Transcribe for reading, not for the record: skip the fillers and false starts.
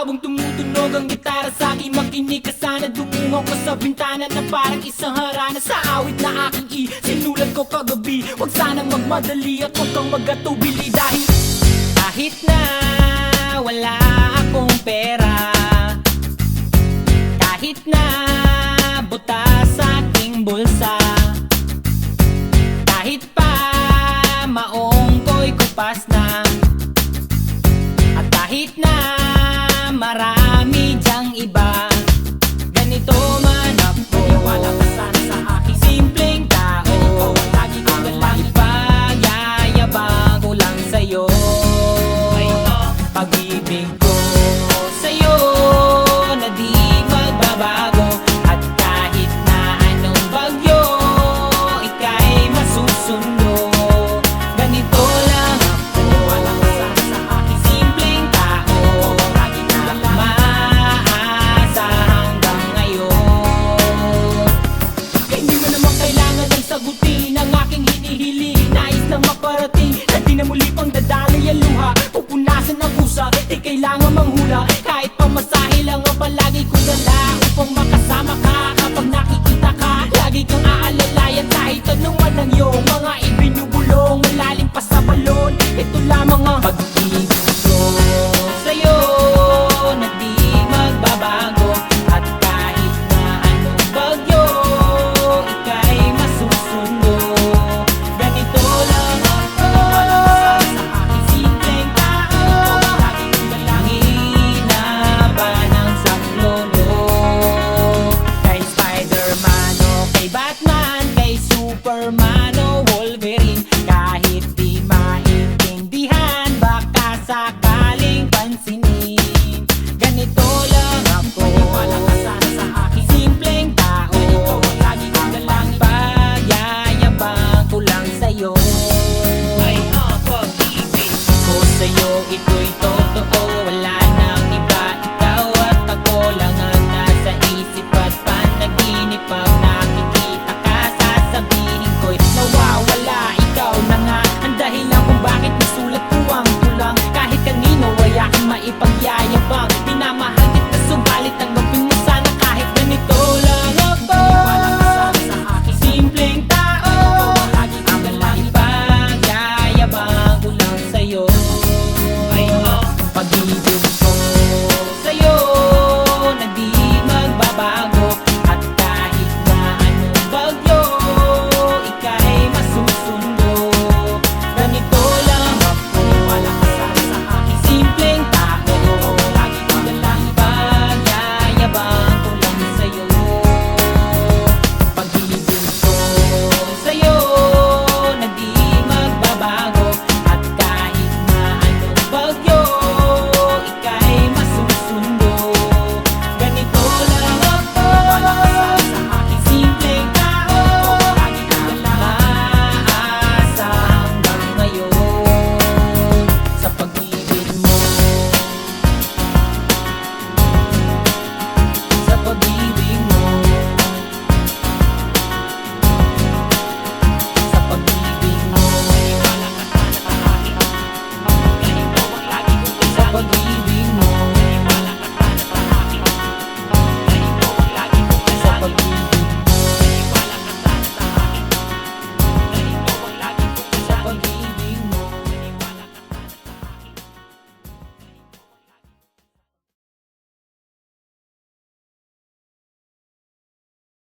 Habang tumutunog ang gitara sa akin, makinig ka sana. Dumungaw ko sa bintana na parang isang harana. Sa awit na aking sinulat ko kagabi. Huwag sanang magmadali at huwag kang magatubili. Dahil kahit na wala akong pera, kahit na butas sa aking bulsa, kahit pa maong ko'y kupas na, at kahit na marami dyang iba, ganito man ako. Maniwala ka sana sa aking simpleng tao. Ikaw ang lagi kong dalangin, ipagyayabang ko lang sa'yo. Pag-ibig ko sa'yo na di magbabago. At kahit na anong bagyo, ika'y masusundo. Ganito lang ako. Maniwala ka sana sa aking simpleng tao. Lagi ko lang maasa hanggang ngayon. Hindi mo naman kailangan ng sagutin ang aking hinihiling. Nais lang maparating na di na muli pang dadaloy ang luha. Pupunasan ang pusa, di kailangan manghula. Kahit